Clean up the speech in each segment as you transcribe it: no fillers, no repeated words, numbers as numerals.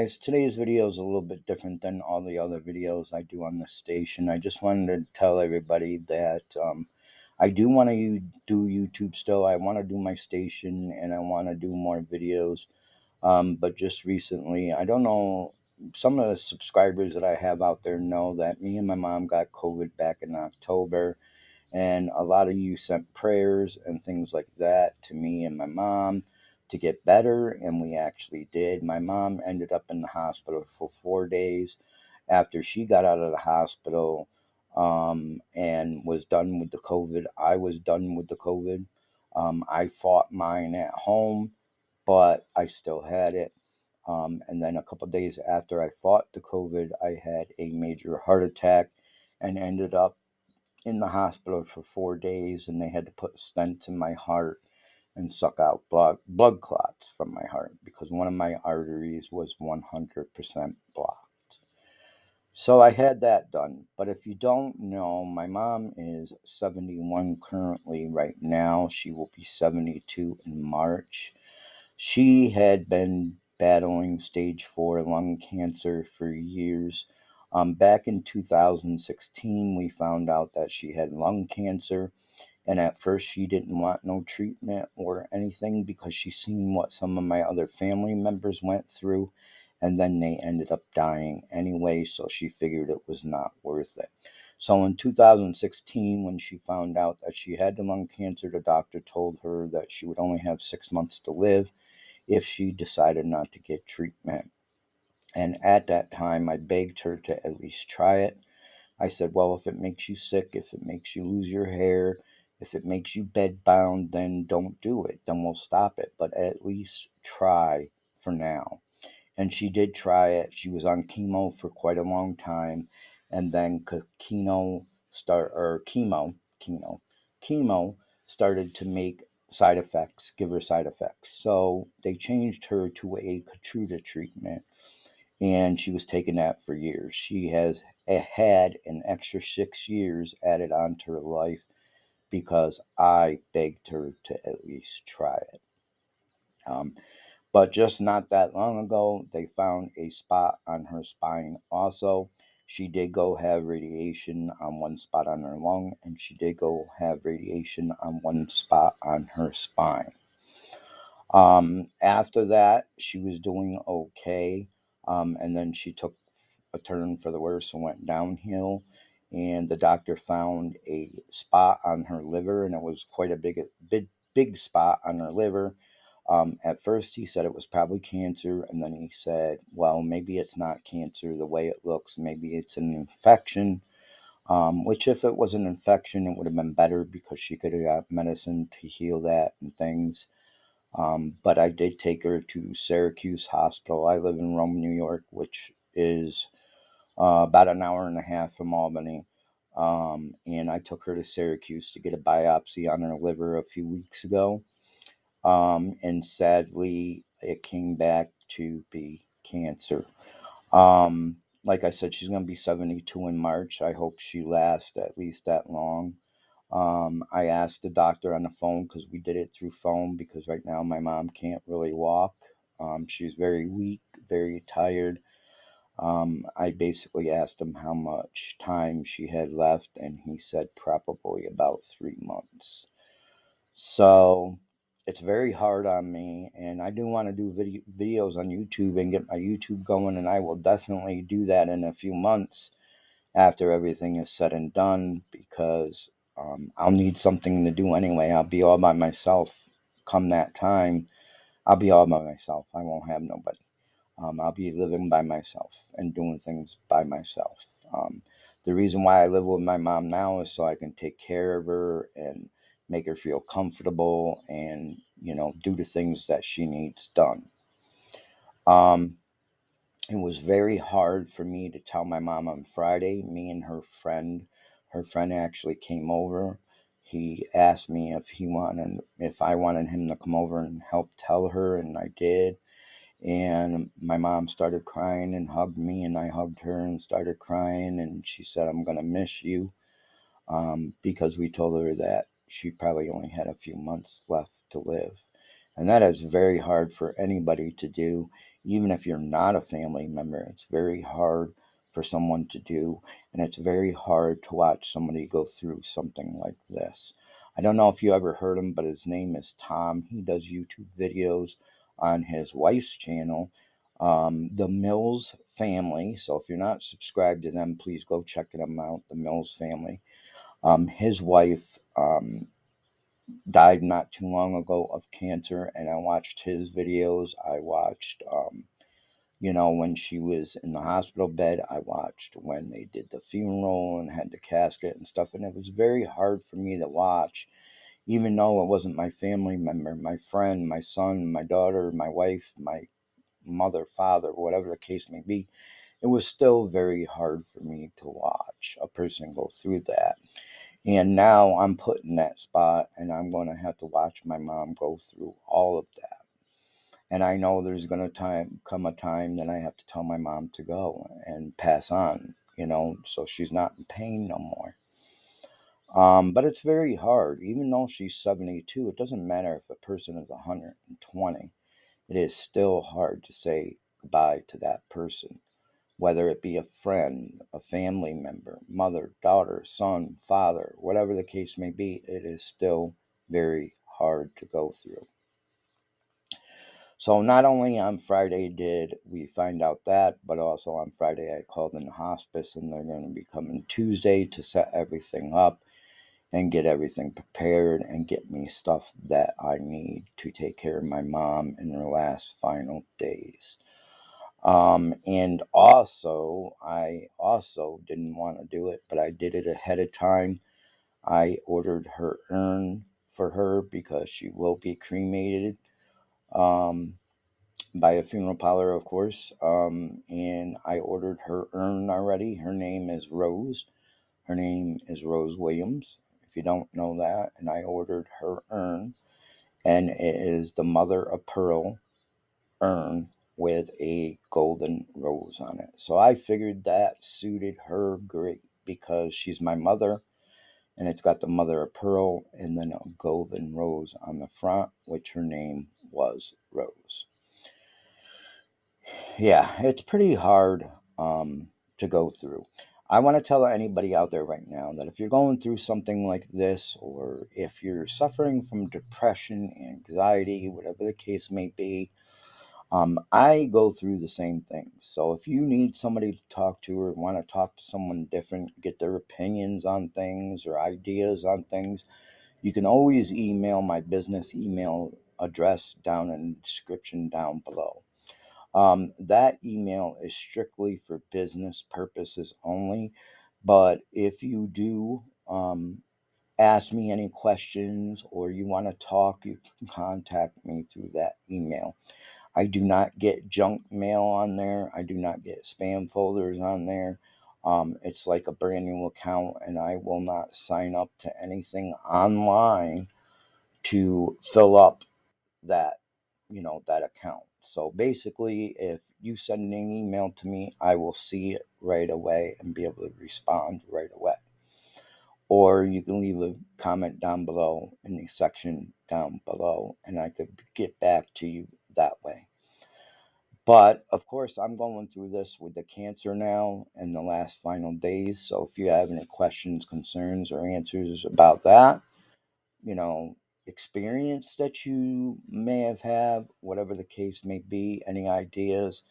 Guys, today's video is a little bit different than all the other videos I do on the station. I just wanted to tell everybody that I do want to do YouTube still. I want to do my station and I want to do more videos. But just recently, I don't know, some of the subscribers that I have out there know that me and my mom got COVID back in October. And a lot of you sent prayers and things like that to me and my mom to get better. And we actually did. My mom ended up in the hospital for 4 days after she got out of the hospital and was done with the COVID. I was done with the COVID. I fought mine at home, but I still had it. And then a couple of days after I fought the COVID, I had a major heart attack and ended up in the hospital for 4 days, and they had to put stents in my heart and suck out blood clots from my heart because one of my arteries was 100% blocked. So I had that done. But if you don't know, my mom is 71 currently right now. She will be 72 in March. She had been battling stage 4 lung cancer for years. Back in 2016, we found out that she had lung cancer. And at first, she didn't want no treatment or anything because she seen what some of my other family members went through. And then they ended up dying anyway. So she figured it was not worth it. So in 2016, when she found out that she had the lung cancer, the doctor told her that she would only have 6 months to live if she decided not to get treatment. And at that time, I begged her to at least try it. I said, well, if it makes you sick, if it makes you lose your hair, if it makes you bedbound, then don't do it. Then we'll stop it. But at least try for now. And she did try it. She was on chemo for quite a long time. And then chemo started to make side effects, give her side effects. So they changed her to a Keytruda treatment, and she was taking that for years. She has had an extra 6 years added onto her life because I begged her to at least try it. But just not that long ago, they found a spot on her spine also. She did go have radiation on one spot on her lung, and she did go have radiation on one spot on her spine. After that, she was doing okay. And then she took a turn for the worse and went downhill. And the doctor found a spot on her liver, and it was quite a big spot on her liver. At first, he said it was probably cancer, and then he said, well, maybe it's not cancer the way it looks. Maybe it's an infection. Which, if it was an infection, it would have been better because she could have got medicine to heal that and things. But I did take her to Syracuse Hospital. I live in Rome, New York, which is about an hour and a half from Albany. And I took her to Syracuse to get a biopsy on her liver a few weeks ago. And sadly, it came back to be cancer. Like I said, she's going to be 72 in March. I hope she lasts at least that long. I asked the doctor on the phone because we did it through phone because right now my mom can't really walk. She's very weak, very tired. I basically asked him how much time she had left, and he said probably about 3 months. So it's very hard on me, and I do want to do videos on YouTube and get my YouTube going, and I will definitely do that in a few months after everything is said and done because I'll need something to do anyway. I'll be all by myself come that time. I'll be all by myself. I won't have nobody. I'll be living by myself and doing things by myself. The reason why I live with my mom now is so I can take care of her and make her feel comfortable and, do the things that she needs done. Um, it was very hard for me to tell my mom on Friday. Me and her friend actually came over. He asked me if I wanted him to come over and help tell her, and I did. And my mom started crying and hugged me, and I hugged her and started crying. And she said, I'm going to miss you, because we told her that she probably only had a few months left to live. And that is very hard for anybody to do, even if you're not a family member. It's very hard for someone to do, and it's very hard to watch somebody go through something like this. I don't know if you ever heard him, but his name is Tom. He does YouTube videos on his wife's channel, The Mills Family. So if you're not subscribed to them, please go check them out, The Mills Family. His wife died not too long ago of cancer, and I watched his videos. I watched, when she was in the hospital bed. I watched when they did the funeral and had the casket and stuff, and it was very hard for me to watch, even though it wasn't my family member, my friend, my son, my daughter, my wife, my mother, father, whatever the case may be. It was still very hard for me to watch a person go through that. And now I'm put in that spot, and I'm going to have to watch my mom go through all of that. And I know there's going to come a time that I have to tell my mom to go and pass on, so she's not in pain no more. But it's very hard. Even though she's 72, it doesn't matter if a person is 120. It is still hard to say goodbye to that person, whether it be a friend, a family member, mother, daughter, son, father, whatever the case may be. It is still very hard to go through. So not only on Friday did we find out that, but also on Friday I called in the hospice, and they're going to be coming Tuesday to set everything up and get everything prepared and get me stuff that I need to take care of my mom in her last final days. And also, I also didn't want to do it, but I did it ahead of time. I ordered her urn for her because she will be cremated. Um, by a funeral parlor, of course. And I ordered her urn already. Her name is Rose. Her name is Rose Williams, if you don't know that. And I ordered her urn, and it is the mother of pearl urn with a golden rose on it. So I figured that suited her great because she's my mother, and it's got the mother of pearl and then a golden rose on the front, which her name was Rose. Yeah, it's pretty hard to go through. I want to tell anybody out there right now that if you're going through something like this, or if you're suffering from depression, anxiety, whatever the case may be, I go through the same things. So if you need somebody to talk to or want to talk to someone different, get their opinions on things or ideas on things, you can always email my business email address down in the description down below. That email is strictly for business purposes only. But if you do ask me any questions or you want to talk, you can contact me through that email. I do not get junk mail on there. I do not get spam folders on there. It's like a brand new account, and I will not sign up to anything online to fill up that that account. So basically, if you send an email to me, I will see it right away and be able to respond right away. Or you can leave a comment down below in the section down below, and I could get back to you that way. But of course, I'm going through this with the cancer now in the last final days. So if you have any questions, concerns, or answers about that, you know, experience that you may have had, whatever the case may be, any ideas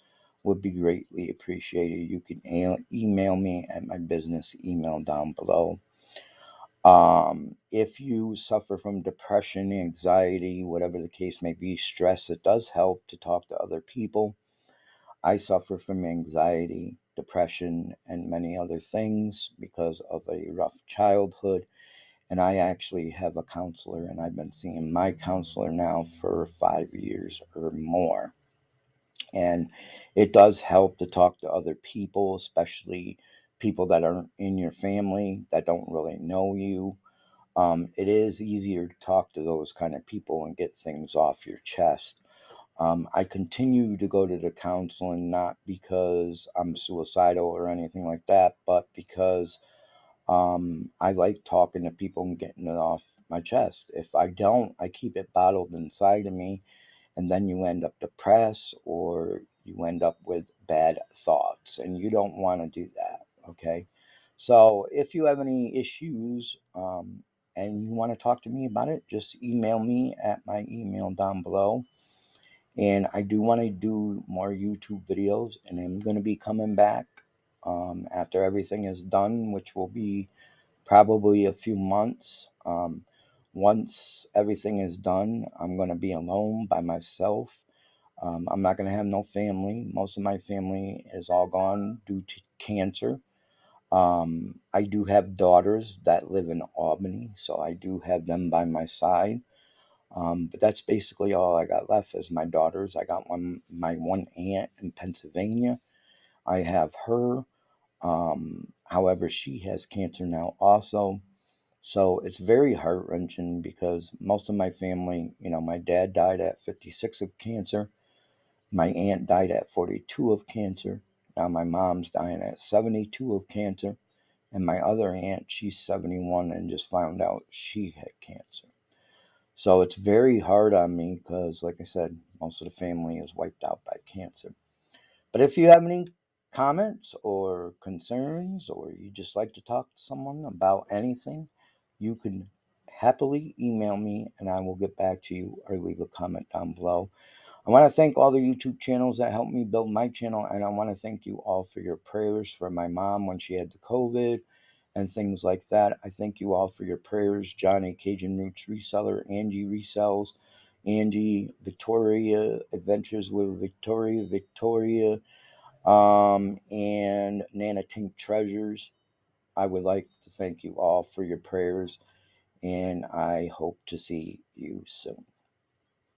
would be greatly appreciated. You can email me at my business email down below. If you suffer from depression, anxiety, whatever the case may be, stress, it does help to talk to other people. I suffer from anxiety, depression, and many other things because of a rough childhood. And I actually have a counselor, and I've been seeing my counselor now for 5 years or more. And it does help to talk to other people, especially people that aren't in your family, that don't really know you. It is easier to talk to those kind of people and get things off your chest. I continue to go to the counseling not because I'm suicidal or anything like that, but because I like talking to people and getting it off my chest. If I don't, I keep it bottled inside of me, and then you end up depressed or you end up with bad thoughts, and you don't want to do that. Okay. So if you have any issues, and you want to talk to me about it, just email me at my email down below. And I do want to do more YouTube videos, and I'm going to be coming back after everything is done, which will be probably a few months. Once everything is done, I'm going to be alone by myself. I'm not going to have no family. Most of my family is all gone due to cancer. I do have daughters that live in Albany, so I do have them by my side. But that's basically all I got left is my daughters. I got my one aunt in Pennsylvania. I have her. However, she has cancer now also. So it's very heart wrenching because most of my family, my dad died at 56 of cancer. My aunt died at 42 of cancer. Now my mom's dying at 72 of cancer. And my other aunt, she's 71 and just found out she had cancer. So it's very hard on me because, like I said, most of the family is wiped out by cancer. But if you have any comments or concerns, or you just like to talk to someone about anything, you can happily email me and I will get back to you or leave a comment down below. I want to thank all the YouTube channels that helped me build my channel, and I want to thank you all for your prayers for my mom when she had the COVID and things like that. I thank you all for your prayers. Johnny, Cajun Roots Reseller, Angie Resells, Angie, Victoria, Adventures with Victoria, and Nana Tink Treasures. I would like to thank you all for your prayers, and I hope to see you soon.